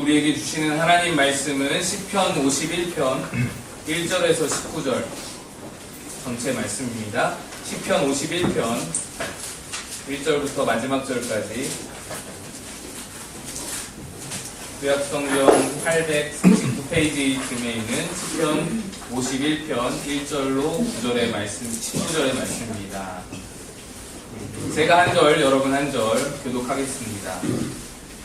우리에게 주시는 하나님 말씀은 시편 51편 1절에서 19절 전체 말씀입니다. 시편 51편 1절부터 마지막 절까지 구약성경 839페이지쯤에 있는 시편 51편 1절로 9절의 말씀, 19절의 말씀입니다. 제가 한 절, 여러분 한 절 교독하겠습니다.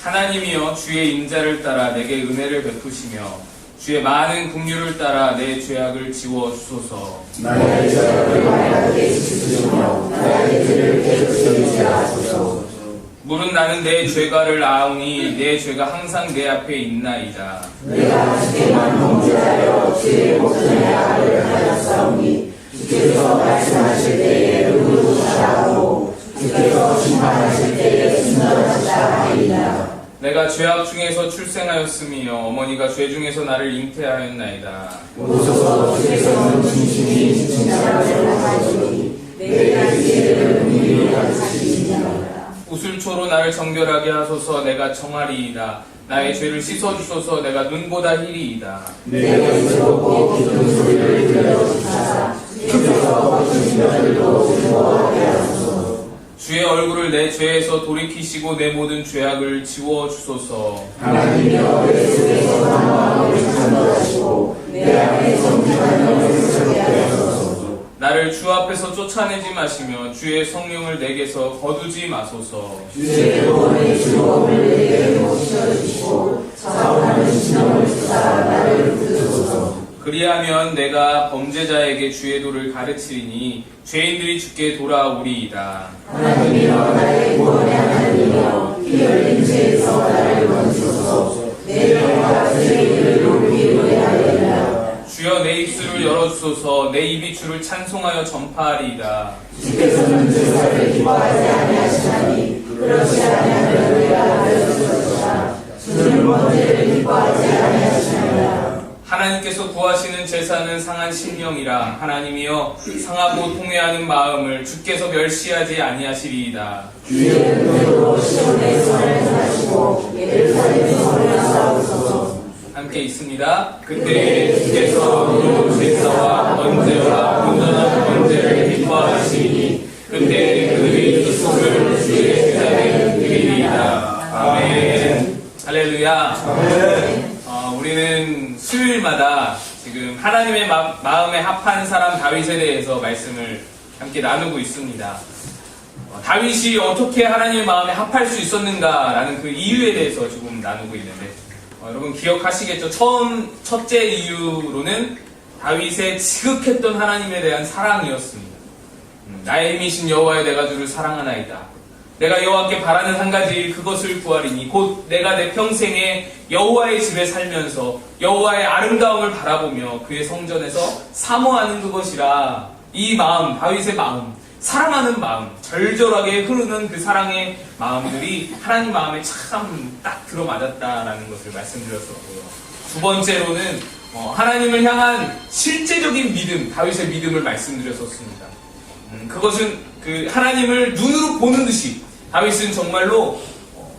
하나님이여 주의 인자를 따라 내게 은혜를 베푸시며 주의 많은 긍휼을 따라 내 죄악을 지워주소서. 나의 죄악을 하나님께 씻으시며 나의 죄를 깨끗이 하소서. 물은 나는 내 죄가를 아오니 내 죄가 항상 내 앞에 있나이다. 내가 주께만 범죄하여 주의 목전에 악을 하였사오니 주께서 말씀하실 때에 의로우시다 하고 주께서 심판하실 때에 순전하시다 하리이다. 내가 죄악 중에서 출생하였으며 어머니가 죄 중에서 나를 잉태하였나이다. 오소서 주께서는 진심이 칭찬하시려 하시니 내가 지혜를 긍휼히 여기시리이다. 우슬초로 나를 정결하게 하소서. 내가 청하리이다. 나의 죄를 씻어주소서. 내가 눈보다 희리이다. 내가 이스럽고 깊은 소리를 들려주시사 주께서 거친 뼈들도 두려워하게 하소서. 주의 얼굴을 내 죄에서 돌이키시고 내 모든 죄악을 지워주소서. 하나님이여 내 속에서 방황을 참여하시고 내 안에 정직한 영을 서게 하소서. 나를 주 앞에서 쫓아내지 마시며 주의 성령을 내게서 거두지 마소서. 주의 구원의 즐거움을 내게 모셔주시고 사랑하는 신령을 쏟아 나를 붙드소서. 그리하면 내가 범죄자에게 주의 도를 가르치리니 죄인들이 주께 돌아오리이다. 하나님이여 나의 구원의 하나님이여 피 흘린 죄에서 나를 건지소서. 내 영과 죄인을 높이 의뢰하리이다. 주여 내 입술을 열어주소서. 내 입이 주를 찬송하여 전파하리이다. 주께서는 제사를 기뻐하지 아니하시나니 그렇지 아니하면 우리가 알려주소서. 주는 번제를 기뻐하지 아니하시나이다. 하나님께서 구하시는 제사는 상한 심령이라. 하나님이여 상하고 통회하는 마음을 주께서 멸시하지 아니하시리이다. 주의 은혜로 시온의 성을 하시고 예루살렘의 성을 쌓으소서. 함께 있습니다. 그때 주께서 의로운 제사와 번제와 온전한 번제를 기뻐하시니 그때 그들이 기쁨을 주의 제자에 드리리이다. 아멘. 할렐루야. 아멘. 우리는 수요일마다 지금 하나님의 마음에 합한 사람 다윗에 대해서 말씀을 함께 나누고 있습니다. 다윗이 어떻게 하나님의 마음에 합할 수 있었는가라는 그 이유에 대해서 지금 나누고 있는데 여러분 기억하시겠죠? 첫째 이유로는 다윗의 지극했던 하나님에 대한 사랑이었습니다. 나의 힘이신 여호와여 내가 주를 사랑하나이다. 내가 여호와께 바라는 한 가지 그것을 구하리니 곧 내가 내 평생에 여호와의 집에 살면서 여호와의 아름다움을 바라보며 그의 성전에서 사모하는 그것이라. 이 마음, 다윗의 마음, 사랑하는 마음, 절절하게 흐르는 그 사랑의 마음들이 하나님 마음에 참 딱 들어맞았다라는 것을 말씀드렸었고요. 두 번째로는 하나님을 향한 실제적인 믿음, 다윗의 믿음을 말씀드렸었습니다. 그것은 그 하나님을 눈으로 보는 듯이 다윗은 정말로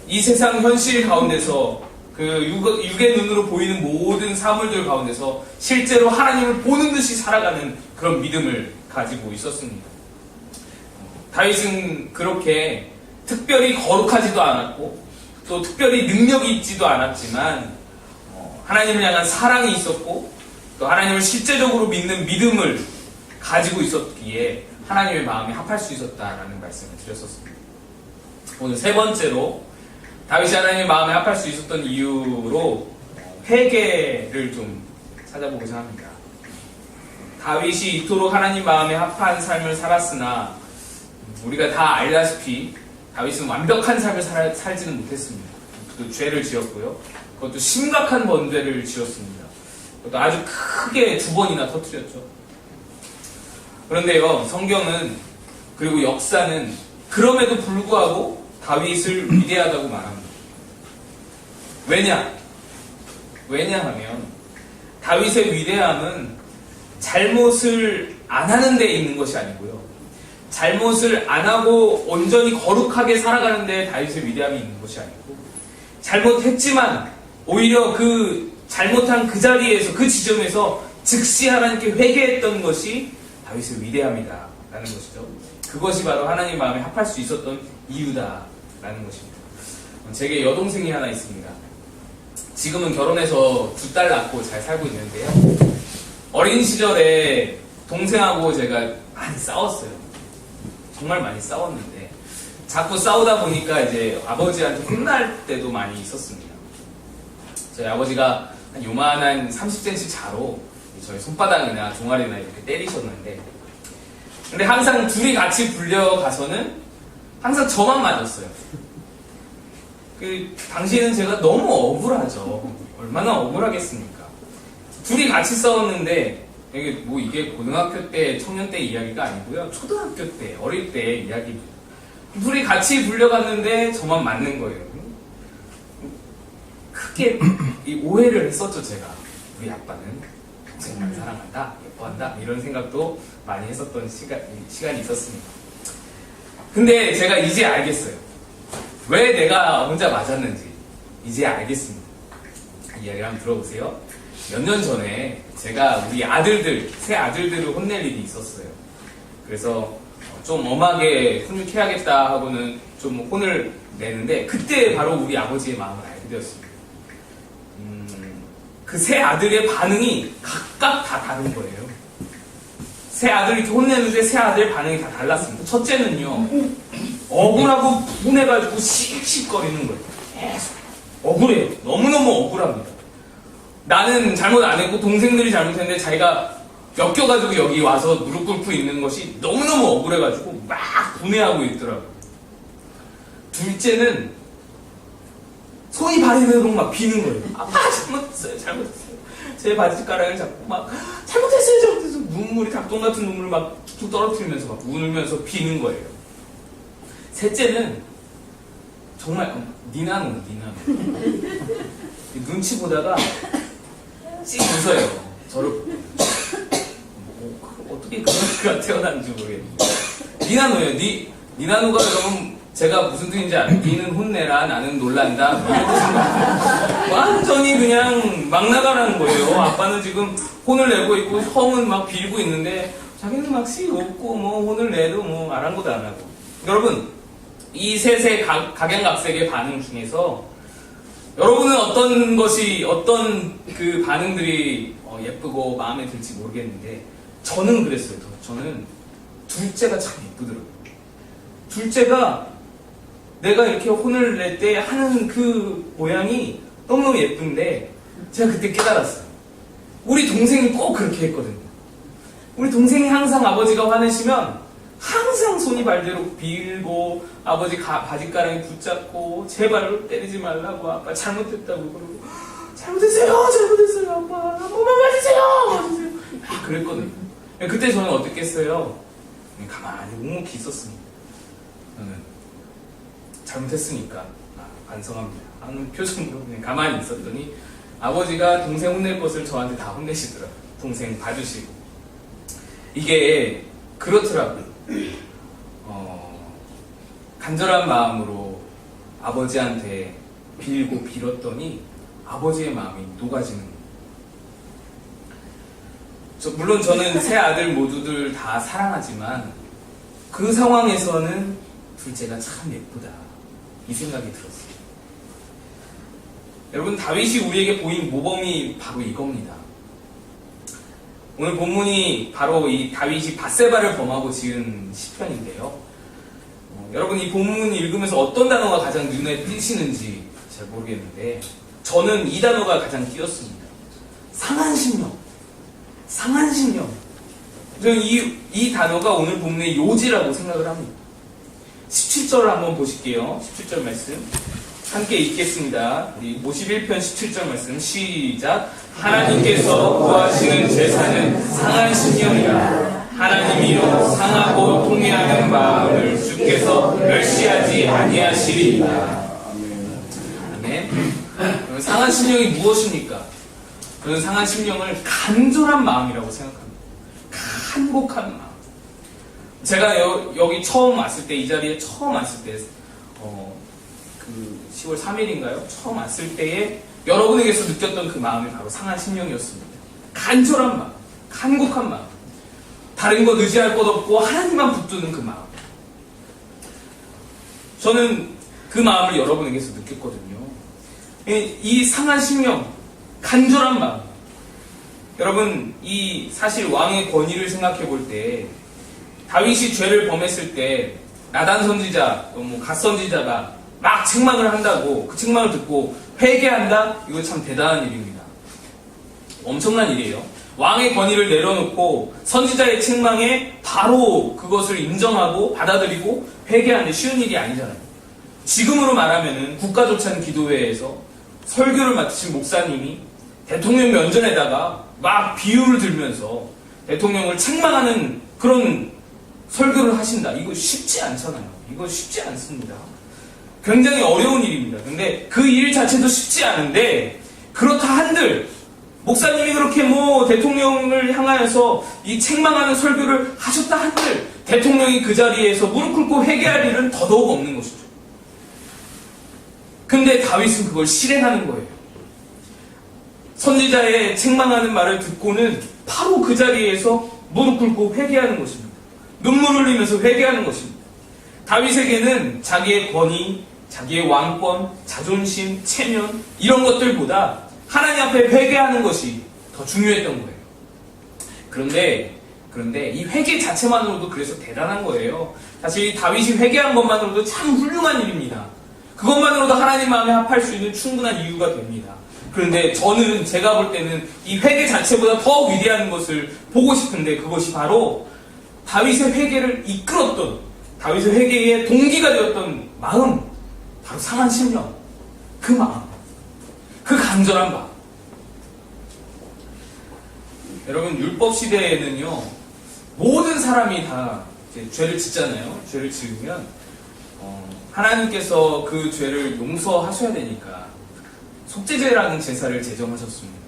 이 세상 현실 가운데서 그 육의 눈으로 보이는 모든 사물들 가운데서 실제로 하나님을 보는 듯이 살아가는 그런 믿음을 가지고 있었습니다. 다윗은 그렇게 특별히 거룩하지도 않았고 또 특별히 능력이 있지도 않았지만 하나님을 향한 사랑이 있었고 또 하나님을 실제적으로 믿는 믿음을 가지고 있었기에 하나님의 마음에 합할 수 있었다라는 말씀을 드렸었습니다. 오늘 세 번째로 다윗이 하나님의 마음에 합할 수 있었던 이유로 회개를 좀 찾아보고자 합니다. 다윗이 이토록 하나님 마음에 합한 삶을 살았으나 우리가 다 알다시피 다윗은 완벽한 삶을 살지는 못했습니다. 그 죄를 지었고요. 그것도 심각한 번죄를 지었습니다. 그것도 아주 크게 2번이나 터뜨렸죠. 그런데요, 성경은 그리고 역사는 그럼에도 불구하고 다윗을 위대하다고 말합니다. 왜냐하면 다윗의 위대함은 잘못을 안 하는 데 있는 것이 아니고요. 잘못을 안 하고 온전히 거룩하게 살아가는 데 다윗의 위대함이 있는 것이 아니고 잘못했지만 오히려 그 잘못한 그 자리에서, 그 지점에서 즉시 하나님께 회개했던 것이 다윗의 위대함이다 라는 것이죠. 그것이 바로 하나님 마음에 합할 수 있었던 이유다 라는 것입니다. 제게 여동생이 하나 있습니다. 지금은 결혼해서 2딸 낳고 잘 살고 있는데요. 어린 시절에 동생하고 제가 많이 싸웠어요. 정말 많이 싸웠는데 자꾸 싸우다 보니까 이제 아버지한테 혼날 때도 많이 있었습니다. 저희 아버지가 한 요만한 30cm 자로 저희 손바닥이나 종아리나 이렇게 때리셨는데, 근데 항상 둘이 같이 불려가서는 항상 저만 맞았어요. 당시에는 제가 너무 억울하죠. 얼마나 억울하겠습니까? 둘이 같이 싸웠는데, 이게 고등학교 때, 청년 때 이야기가 아니고요. 초등학교 때, 어릴 때 이야기입니다. 둘이 같이 불려갔는데 저만 맞는 거예요. 크게 오해를 했었죠, 제가. 우리 아빠는 동생만 사랑한다, 예뻐한다, 이런 생각도 많이 했었던 시간이 있었습니다. 근데 제가 이제 알겠어요. 왜 내가 혼자 맞았는지 이제 알겠습니다. 이야기를 한번 들어보세요. 몇 년 전에 제가 우리 아들들, 새 아들들을 혼낼 일이 있었어요. 그래서 좀 엄하게 훈육해야겠다 하고는 좀 혼을 내는데, 그때 바로 우리 아버지의 마음을 알게 되었습니다. 그 세 아들의 반응이 각각 다 다른 거예요. 세 아들이 이렇게 혼내는데 세 아들의 반응이 다 달랐습니다. 첫째는요, 억울하고 분해가지고 씩씩거리는 거예요. 계속 억울해요. 너무너무 억울합니다. 나는 잘못 안 했고 동생들이 잘못했는데 자기가 엮여가지고 여기 와서 무릎 꿇고 있는 것이 너무너무 억울해가지고 막 분해하고 있더라고요. 둘째는 손이 발에도록 막 비는 거예요. 아빠 잘못했어요. 제 바지가랑을 잡고 막 잘못했어요. 눈물이 닭똥 같은 눈물을 막 툭툭 떨어뜨리면서 막 울면서 비는 거예요. 셋째는 정말 니나노 눈치 보다가 씩 웃어요. 저를 어떻게 그런 애가 태어났는지 모르겠는데, 니나노예요. 니나노가 그러면 제가 무슨 뜻인지 알아요. 니는 혼내라, 나는 놀란다, 이런 뜻인가. 완전히 그냥 막 나가라는 거예요. 아빠는 지금 혼을 내고 있고 형은 막 빌고 있는데 자기는 막 씩 웃고 뭐 혼을 내도 뭐 아랑곳도 안 하고. 여러분, 이 셋의 각양각색의 반응 중에서 여러분은 어떤 그 반응들이 예쁘고 마음에 들지 모르겠는데, 저는 그랬어요. 저는 둘째가 참 예쁘더라고요. 둘째가 내가 이렇게 혼을 낼 때 하는 그 모양이 너무너무 예쁜데, 제가 그때 깨달았어요. 우리 동생이 꼭 그렇게 했거든요. 우리 동생이 항상 아버지가 화내시면 항상 손이 발대로 빌고 아버지 바지가랑이 붙잡고 제발 때리지 말라고, 아빠 잘못했다고 그러고, 잘못했어요 아빠, 한 번만 봐주세요. 그랬거든요. 그때 저는 어떻게 했어요? 가만히 묵묵히 있었습니다. 저는 잘못했으니까 반성합니다 하는 표정으로 그냥 가만히 있었더니 아버지가 동생 혼낼 것을 저한테 다 혼내시더라고요. 동생 봐주시고. 이게 그렇더라고요. 간절한 마음으로 아버지한테 빌었더니 아버지의 마음이 녹아지는 거예요. 물론 저는 세 아들 모두들 다 사랑하지만 그 상황에서는 둘째가 참 예쁘다, 이 생각이 들었어요. 여러분, 다윗이 우리에게 보인 모범이 바로 이겁니다. 오늘 본문이 바로 이 다윗이 밧세바를 범하고 지은 시편인데요. 여러분, 이 본문 읽으면서 어떤 단어가 가장 눈에 띄시는지 잘 모르겠는데, 저는 이 단어가 가장 띄었습니다. 상한 심령. 저는 이 단어가 오늘 본문의 요지라고 생각을 합니다. 17절을 한번 보실게요. 17절 말씀 함께 읽겠습니다. 우리 51편 17절 말씀 시작. 하나님께서 구하시는 제사는 상한 심령이라. 하나님이요 상하고 통회하는 마음을 주께서 멸시하지 아니하시리이다. 아멘. 상한 심령이 무엇입니까? 저는 상한 심령을 간절한 마음이라고 생각합니다. 간곡한 마음. 제가 여기 처음 왔을 때, 이 자리에 처음 왔을 때, 그 10월 3일인가요? 처음 왔을 때에 여러분에게서 느꼈던 그 마음이 바로 상한 심령이었습니다. 간절한 마음, 간곡한 마음, 다른 것 의지할 것 없고 하나님만 붙드는 그 마음. 저는 그 마음을 여러분에게서 느꼈거든요. 이 상한 심령, 간절한 마음. 여러분, 이 사실 왕의 권위를 생각해 볼 때 다윗이 죄를 범했을 때 나단 선지자, 갓 선지자가 막 책망을 한다고 그 책망을 듣고 회개한다? 이거 참 대단한 일입니다. 엄청난 일이에요. 왕의 권위를 내려놓고 선지자의 책망에 바로 그것을 인정하고 받아들이고 회개하는 데 쉬운 일이 아니잖아요. 지금으로 말하면은 국가조찬 기도회에서 설교를 맡으신 목사님이 대통령 면전에다가 막 비유를 들면서 대통령을 책망하는 그런 설교를 하신다. 이거 쉽지 않잖아요. 이거 쉽지 않습니다. 굉장히 어려운 일입니다. 근데 그 일 자체도 쉽지 않은데 그렇다 한들 목사님이 그렇게 대통령을 향하여서 이 책망하는 설교를 하셨다 한들 대통령이 그 자리에서 무릎 꿇고 회개할 일은 더더욱 없는 것이죠. 근데 다윗은 그걸 실행하는 거예요. 선지자의 책망하는 말을 듣고는 바로 그 자리에서 무릎 꿇고 회개하는 것입니다. 눈물 흘리면서 회개하는 것입니다. 다윗에게는 자기의 권위, 자기의 왕권, 자존심, 체면 이런 것들보다 하나님 앞에 회개하는 것이 더 중요했던 거예요. 그런데 이 회개 자체만으로도 그래서 대단한 거예요. 사실 다윗이 회개한 것만으로도 참 훌륭한 일입니다. 그것만으로도 하나님 마음에 합할 수 있는 충분한 이유가 됩니다. 그런데 제가 볼 때는 이 회개 자체보다 더 위대한 것을 보고 싶은데 그것이 바로 다윗의 회개를 이끌었던, 다윗의 회개의 동기가 되었던 마음, 바로 상한 심령, 그 마음, 그 간절한 마음. 여러분, 율법 시대에는요, 모든 사람이 다 이제 죄를 짓잖아요. 죄를 지으면 하나님께서 그 죄를 용서하셔야 되니까 속죄제라는 제사를 제정하셨습니다.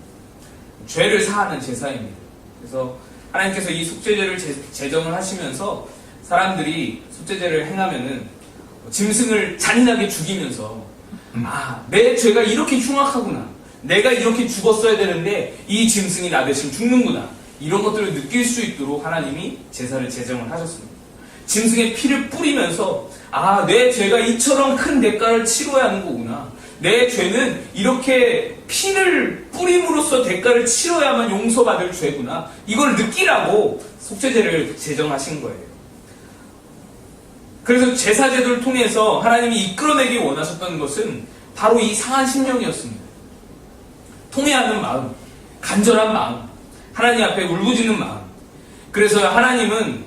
죄를 사하는 제사입니다. 그래서 하나님께서 이 속죄제를 제정을 하시면서 사람들이 속죄제를 행하면은 짐승을 잔인하게 죽이면서 내 죄가 이렇게 흉악하구나. 내가 이렇게 죽었어야 되는데 이 짐승이 나 대신 죽는구나. 이런 것들을 느낄 수 있도록 하나님이 제사를 제정을 하셨습니다. 짐승의 피를 뿌리면서 내 죄가 이처럼 큰 대가를 치러야 하는 거구나. 내 죄는 이렇게 피를 뿌림으로써 대가를 치러야만 용서받을 죄구나. 이걸 느끼라고 속죄제를 제정하신 거예요. 그래서 제사제도를 통해서 하나님이 이끌어내기 원하셨던 것은 바로 이 상한 심령이었습니다. 통회하는 마음, 간절한 마음, 하나님 앞에 울부짖는 마음. 그래서 하나님은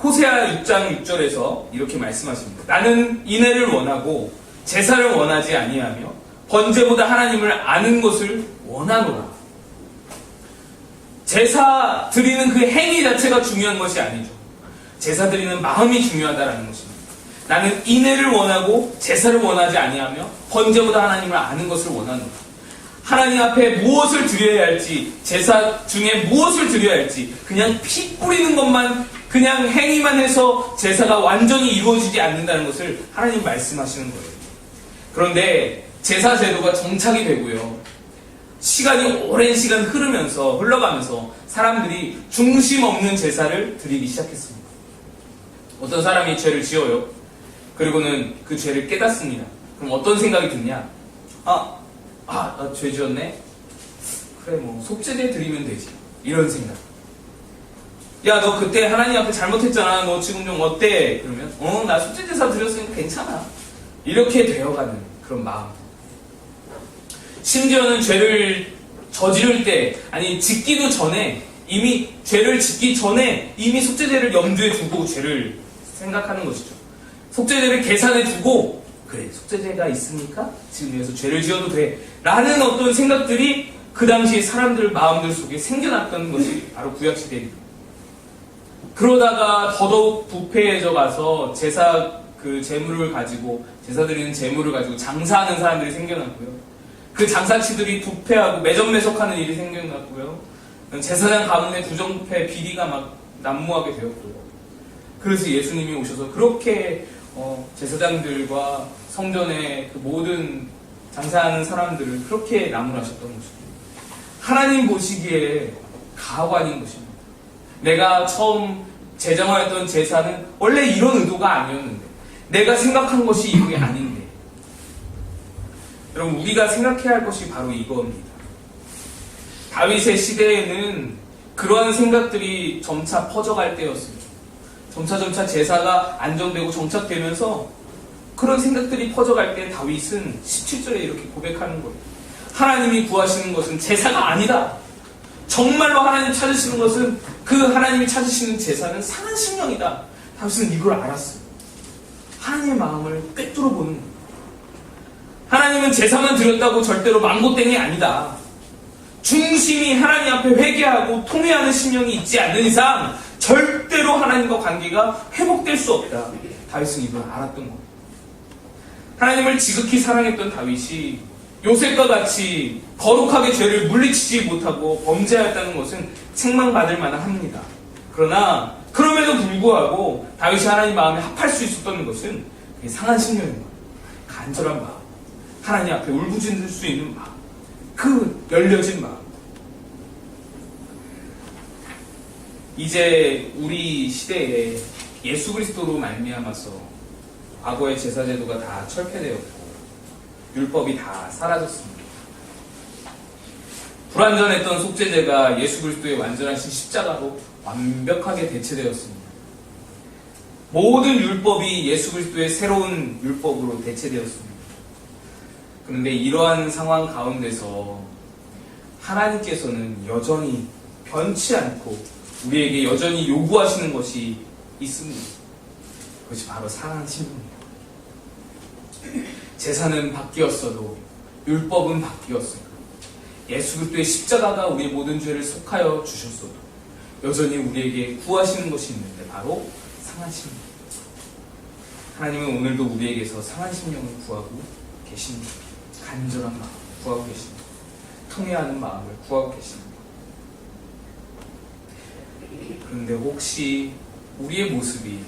호세아 6장 6절에서 이렇게 말씀하십니다. 나는 인애를 원하고 제사를 원하지 아니하며 번제보다 하나님을 아는 것을 원하노라. 제사 드리는 그 행위 자체가 중요한 것이 아니죠. 제사 드리는 마음이 중요하다라는 것입니다. 나는 인애를 원하고 제사를 원하지 아니하며 번제보다 하나님을 아는 것을 원하노라. 하나님 앞에 무엇을 드려야 할지, 제사 중에 무엇을 드려야 할지, 그냥 피 뿌리는 것만, 그냥 행위만 해서 제사가 완전히 이루어지지 않는다는 것을 하나님 말씀하시는 거예요. 그런데 제사 제도가 정착이 되고요. 시간이 오랜 시간 흘러가면서 사람들이 중심 없는 제사를 드리기 시작했습니다. 어떤 사람이 죄를 지어요. 그리고는 그 죄를 깨닫습니다. 그럼 어떤 생각이 드냐? 나 죄 지었네? 그래, 속죄제 드리면 되지. 이런 생각. 야, 너 그때 하나님 앞에 잘못했잖아. 너 지금 좀 어때? 그러면, 나 속죄제사 드렸으니까 괜찮아. 이렇게 되어가는 그런 마음. 심지어는 죄를 저지를 때, 짓기도 전에, 죄를 짓기 전에 이미 속죄제를 염두에 두고 죄를 생각하는 것이죠. 속죄제를 계산해 두고, 그래, 속죄제가 있으니까 지금 여기서 죄를 지어도 돼. 라는 어떤 생각들이 그 당시 사람들 마음들 속에 생겨났던 것이 바로 구약시대입니다. 그러다가 더더욱 부패해져 가서 제사 재물을 가지고, 제사 드리는 재물을 가지고 장사하는 사람들이 생겨났고요. 그 장사치들이 부패하고 매점매석하는 일이 생겨났고요. 제사장 가문의 부정부패 비리가 막 난무하게 되었고요. 그래서 예수님이 오셔서 그렇게 제사장들과 성전의 그 모든 장사하는 사람들을 그렇게 나무라셨던 것입니다. 하나님 보시기에 가관인 것입니다. 내가 처음 제정하였던 제사는 원래 이런 의도가 아니었는데, 내가 생각한 것이 이게 아닌데. 여러분, 우리가 생각해야 할 것이 바로 이겁니다. 다윗의 시대에는 그러한 생각들이 점차 퍼져갈 때였습니다. 점차 제사가 안정되고 정착되면서 그런 생각들이 퍼져갈 때 다윗은 17절에 이렇게 고백하는 거예요. 하나님이 구하시는 것은 제사가 아니다. 정말로 하나님 찾으시는 것은, 그 하나님이 찾으시는 제사는 상한 심령이다. 다윗은 이걸 알았어요. 하나님의 마음을 꿰뚫어 보는 거예요. 하나님은 제사만 드렸다고 절대로 망고땡이 아니다. 중심이 하나님 앞에 회개하고 통회하는 심령이 있지 않는 이상 절대로 하나님과 관계가 회복될 수 없다. 다윗은 이걸 알았던 겁니다. 하나님을 지극히 사랑했던 다윗이 요셉과 같이 거룩하게 죄를 물리치지 못하고 범죄하였다는 것은 책망받을 만합니다. 그러나 그럼에도 불구하고 다윗이 하나님 마음에 합할 수 있었던 것은 상한 심령인 거예요. 간절한 마음, 하나님 앞에 울부짖을 수 있는 마음, 그 열려진 마음. 이제 우리 시대에 예수 그리스도로 말미암아서 과거의 제사제도가 다 철폐되었고 율법이 다 사라졌습니다. 불완전했던 속죄제가 예수 그리스도의 완전하신 십자가로 완벽하게 대체되었습니다. 모든 율법이 예수 그리스도의 새로운 율법으로 대체되었습니다. 그런데 이러한 상황 가운데서 하나님께서는 여전히 변치 않고 우리에게 여전히 요구하시는 것이 있습니다. 그것이 바로 상한 심령입니다. 제사는 바뀌었어도 율법은 바뀌었어도 예수 그리스도의 십자가가 우리의 모든 죄를 속하여 주셨어도 여전히 우리에게 구하시는 것이 있는데 바로 상한 심령. 하나님은 오늘도 우리에게서 상한 심령을 구하고 계십니다. 간절한 마음 구하고 계십니다. 통회하는 마음을 구하고 계십니다. 그런데 혹시 우리의 모습이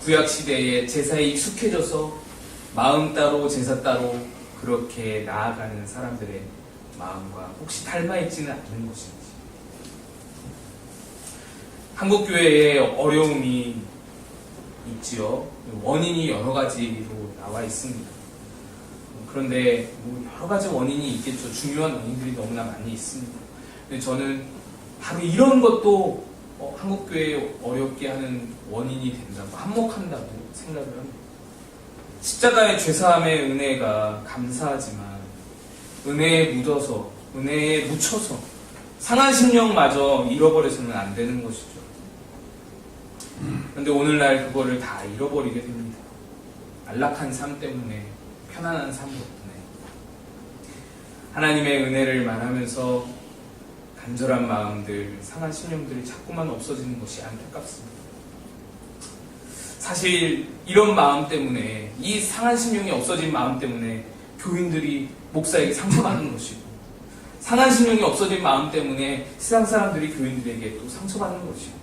구약시대의 제사에 익숙해져서 마음 따로 제사 따로 그렇게 나아가는 사람들의 마음과 혹시 닮아있지는 않는 것인지. 한국교회에 어려움이 있지요. 원인이 여러 가지로 나와 있습니다. 그런데 여러 가지 원인이 있겠죠. 중요한 원인들이 너무나 많이 있습니다. 근데 저는 바로 이런 것도 한국교회에 어렵게 하는 원인이 된다고, 한몫한다고 생각을 합니다. 십자가의 죄사함의 은혜가 감사하지만 은혜에 묻어서, 은혜에 묻혀서 상한 심령마저 잃어버려서는 안 되는 것이죠. 그런데 오늘날 그거를 다 잃어버리게 됩니다. 안락한 삶 때문에, 편안한 삶 덕분에. 하나님의 은혜를 말하면서 간절한 마음들, 상한 심령들이 자꾸만 없어지는 것이 안타깝습니다. 사실 이런 마음 때문에, 이 상한 심령이 없어진 마음 때문에 교인들이 목사에게 상처받는 것이고, 상한 심령이 없어진 마음 때문에 세상 사람들이 교인들에게 또 상처받는 것이고,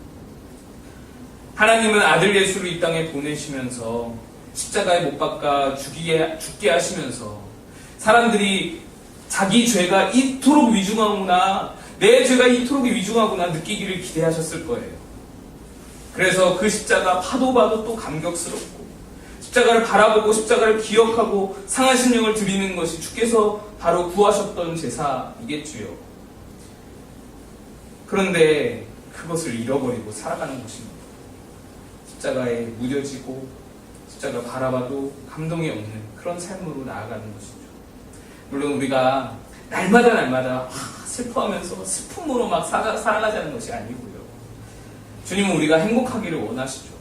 하나님은 아들 예수를 이 땅에 보내시면서 십자가에 못 박아 죽게 하시면서 사람들이 자기 죄가 이토록 위중하구나, 내 죄가 이토록 위중하구나 느끼기를 기대하셨을 거예요. 그래서 그 십자가 봐도 또 감격스럽고, 십자가를 바라보고 십자가를 기억하고 상한 심령을 드리는 것이 주께서 바로 구하셨던 제사이겠지요. 그런데 그것을 잃어버리고 살아가는 것입니다. 십자가에 무뎌지고 십자가 바라봐도 감동이 없는 그런 삶으로 나아가는 것이죠. 물론 우리가 날마다 슬퍼하면서 슬픔으로 막 살아가자는 것이 아니고요. 주님은 우리가 행복하기를 원하시죠.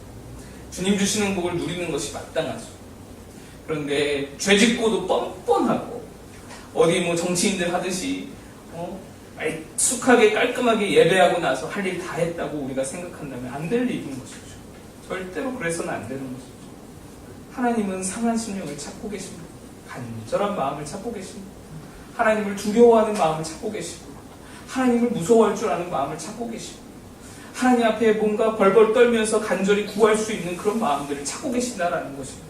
주님 주시는 복을 누리는 것이 마땅하죠. 그런데 죄짓고도 뻔뻔하고 어디 뭐 정치인들 하듯이 익숙하게 깔끔하게 예배하고 나서 할 일 다 했다고 우리가 생각한다면 안 될 일인 것이죠. 절대로 그래서는 안 되는 것이죠. 하나님은 상한 심령을 찾고 계십니다. 간절한 마음을 찾고 계십니다. 하나님을 두려워하는 마음을 찾고 계시고, 하나님을 무서워할 줄 아는 마음을 찾고 계시고, 하나님 앞에 뭔가 벌벌 떨면서 간절히 구할 수 있는 그런 마음들을 찾고 계신다라는 것입니다.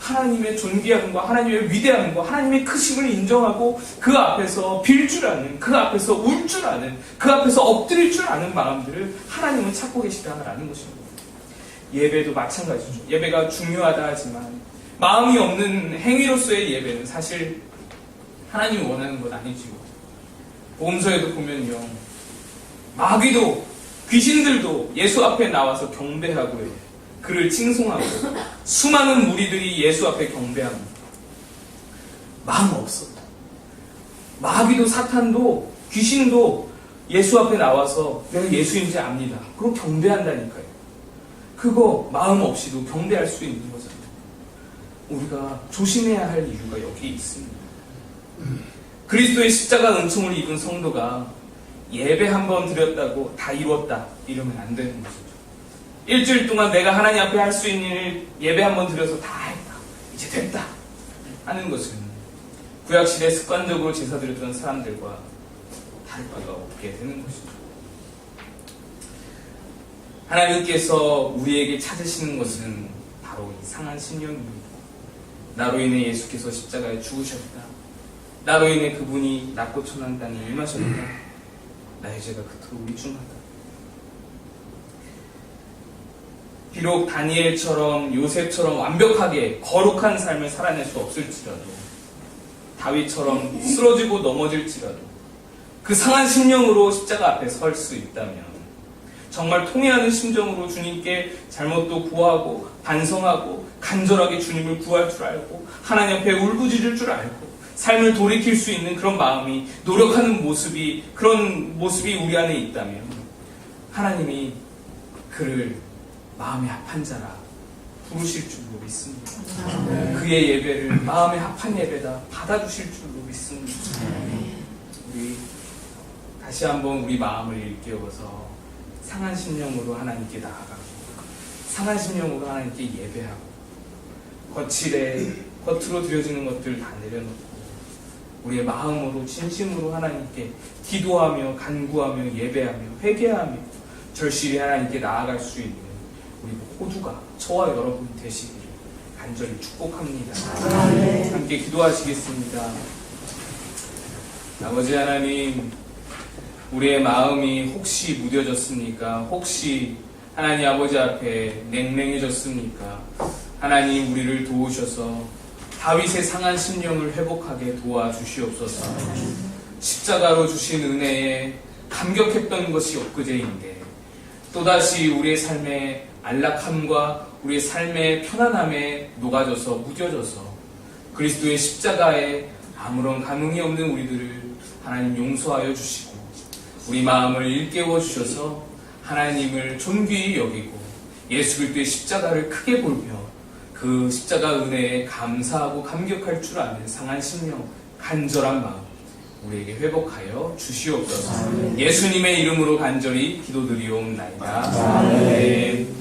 하나님의 존귀함과 하나님의 위대함과 하나님의 크심을 인정하고 그 앞에서 빌 줄 아는, 그 앞에서 울 줄 아는, 그 앞에서 엎드릴 줄 아는 마음들을 하나님은 찾고 계시다라는 것입니다. 예배도 마찬가지죠. 예배가 중요하다 하지만 마음이 없는 행위로서의 예배는 사실 하나님이 원하는 건 아니지요. 복음서에도 보면요, 마귀도 귀신들도 예수 앞에 나와서 경배하고요, 그를 칭송하고 수많은 무리들이 예수 앞에 경배합니다. 마음 없었다. 마귀도 사탄도 귀신도 예수 앞에 나와서 내가 예수인지 압니다. 그리고 경배한다니까요. 그거 마음 없이도 경배할 수 있는 거잖아요. 우리가 조심해야 할 이유가 여기 있습니다. 그리스도의 십자가 은총을 입은 성도가 예배 한 번 드렸다고 다 이뤘다 이러면 안 되는 것이죠. 일주일 동안 내가 하나님 앞에 할 수 있는 일 예배 한 번 드려서 다 했다, 이제 됐다 하는 것은 구약시대 습관적으로 제사 드렸던 사람들과 다를 바가 없게 되는 것이죠. 하나님께서 우리에게 찾으시는 것은 바로 이 상한 심령입니다. 나로 인해 예수께서 십자가에 죽으셨다. 나로 인해 그분이 낮고 천한 땅에 임하셨다. 나의 죄가 그토록 위중하다. 비록 다니엘처럼 요셉처럼 완벽하게 거룩한 삶을 살아낼 수 없을지라도, 다윗처럼 쓰러지고 넘어질지라도 그 상한 심령으로 십자가 앞에 설 수 있다면, 정말 통회하는 심정으로 주님께 잘못도 구하고 반성하고 간절하게 주님을 구할 줄 알고 하나님 앞에 울부짖을 줄 알고 삶을 돌이킬 수 있는 그런 마음이, 노력하는 모습이, 그런 모습이 우리 안에 있다면 하나님이 그를 마음에 합한 자라 부르실 줄로 믿습니다. 그의 예배를 마음에 합한 예배다 받아주실 줄로 믿습니다. 우리 다시 한번 우리 마음을 일깨워서 상한 심령으로 하나님께 나아가고 상한 심령으로 하나님께 예배하고 겉으로 드려지는 것들 다 내려놓고 우리의 마음으로 진심으로 하나님께 기도하며 간구하며 예배하며 회개하며 절실히 하나님께 나아갈 수 있는 우리 모두가 저와 여러분 되시기를 간절히 축복합니다. 함께 기도하시겠습니다. 아버지 하나님, 우리의 마음이 혹시 무뎌졌습니까? 혹시 하나님 아버지 앞에 냉랭해졌습니까? 하나님, 우리를 도우셔서 다윗의 상한 심령을 회복하게 도와주시옵소서. 십자가로 주신 은혜에 감격했던 것이 엊그제인데 또다시 우리의 삶의 안락함과 우리의 삶의 편안함에 녹아져서 무뎌져서 그리스도의 십자가에 아무런 감흥이 없는 우리들을 하나님 용서하여 주시고 우리 마음을 일깨워 주셔서 하나님을 존귀히 여기고 예수 그리스도의 십자가를 크게 보며 그 십자가 은혜에 감사하고 감격할 줄 아는 상한 심령, 간절한 마음 우리에게 회복하여 주시옵소서. 예수님의 이름으로 간절히 기도드리옵나이다. 아멘.